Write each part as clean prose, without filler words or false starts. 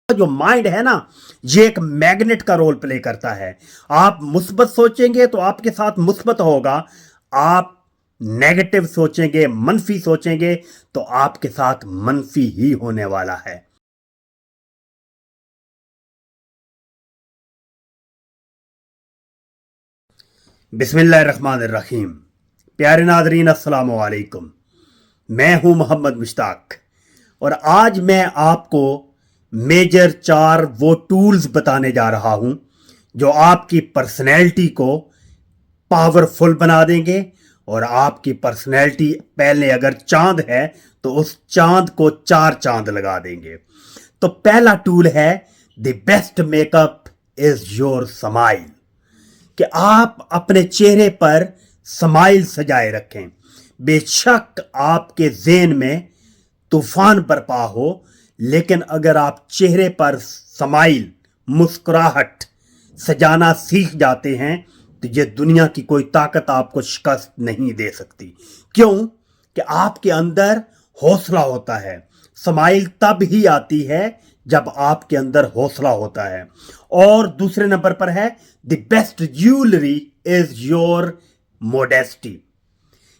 जो माइंड है ना, ये एक मैग्नेट का रोल प्ले करता है। आप मुस्बत सोचेंगे तो आपके साथ मुस्बत होगा, आप नेगेटिव सोचेंगे, मनफी सोचेंगे तो आपके साथ मनफी ही होने वाला है। बिस्मिल्लाहिर्रहमानिर्रहीम। प्यारे नाज़रीन, अस्सलाम वालेकुम। मैं हूं मोहम्मद मुश्ताक और आज मैं आपको मेजर 4 वो टूल्स बताने जा रहा हूं जो आपकी पर्सनैलिटी को पावरफुल बना देंगे और आपकी पर्सनैलिटी पहले अगर चांद है तो उस चांद को 4 चांद लगा देंगे। तो पहला टूल है the best makeup is your smile, कि आप अपने चेहरे पर स्माइल सजाए रखें। बेशक आपके ज़हन में तूफान बरपा हो, लेकिन अगर आप चेहरे पर स्माइल, मुस्कुराहट सजाना सीख जाते हैं तो ये दुनिया की कोई ताकत आपको शिकस्त नहीं दे सकती। क्यों? कि आपके अंदर हौसला होता है। स्माइल तब ही आती है जब आपके अंदर हौसला होता है। और दूसरे नंबर पर है the best jewellery is your modesty,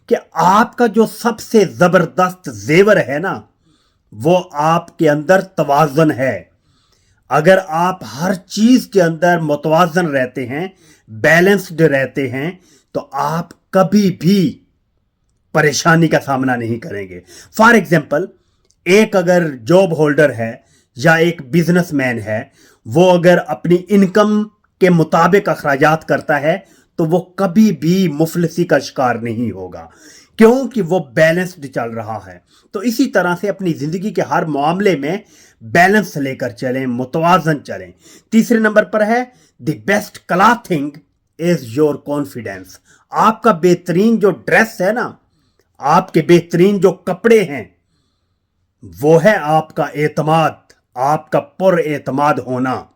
कि आपका जो सबसे जबरदस्त जेवर है ना, वो आपके अंदर तवाज़ुन है। अगर आप हर चीज के अंदर मुतवाज़न रहते हैं, बैलेंस्ड रहते हैं, तो आप कभी भी परेशानी का सामना नहीं करेंगे। फॉर एग्जाम्पल, एक अगर जॉब होल्डर है या एक बिजनेसमैन है, वो अगर अपनी इनकम के मुताबिक अखराजात करता है तो वो कभी भी मुफलिसी का शिकार नहीं होगा, क्योंकि वो बैलेंस्ड चल रहा है। तो इसी तरह से अपनी जिंदगी के हर मामले में बैलेंस लेकर चलें, मुतवाजन चलें। तीसरे नंबर पर है the best clothing is your confidence. आपका बेहतरीन जो ड्रेस है ना, आपके बेहतरीन जो कपड़े हैं, वो है आपका एतमाद, आपका पुर एतमाद होना।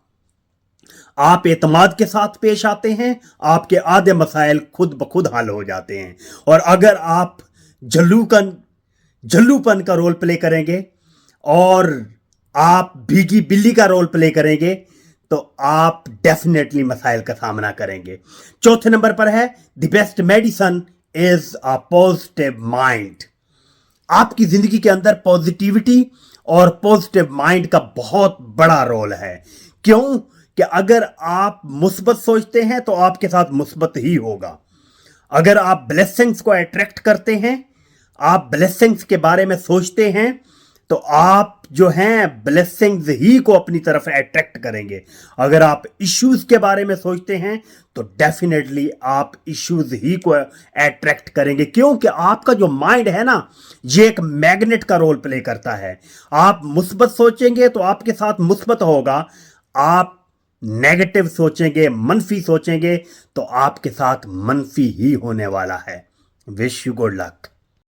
आप एतमाद के साथ पेश आते हैं, आपके आधे मसाइल खुद ब खुद हल हो जाते हैं। और अगर आप झल्लूपन का रोल प्ले करेंगे और आप भीगी बिल्ली का रोल प्ले करेंगे तो आप डेफिनेटली मसाइल का सामना करेंगे। चौथे नंबर पर है the best medicine is a positive mind. आपकी जिंदगी के अंदर पॉजिटिविटी और पॉजिटिव माइंड का बहुत बड़ा रोल है। क्यों? कि अगर आप मुस्बत सोचते हैं तो आपके साथ मुस्बत ही होगा। अगर आप ब्लेसिंग्स को अट्रैक्ट करते हैं, आप ब्लेसिंग्स के बारे में सोचते हैं, तो आप जो हैं ब्लेसिंग्स ही को अपनी तरफ अट्रैक्ट करेंगे। अगर आप इश्यूज के बारे में सोचते हैं तो डेफिनेटली आप इश्यूज ही को अट्रैक्ट करेंगे, क्योंकि आपका जो माइंड है ना, ये एक मैग्नेट का रोल प्ले करता है। आप मुस्बत सोचेंगे तो आपके साथ मुस्बत होगा, आप नेगेटिव सोचेंगे, मनफी सोचेंगे तो आपके साथ मनफी ही होने वाला है। Wish you good luck.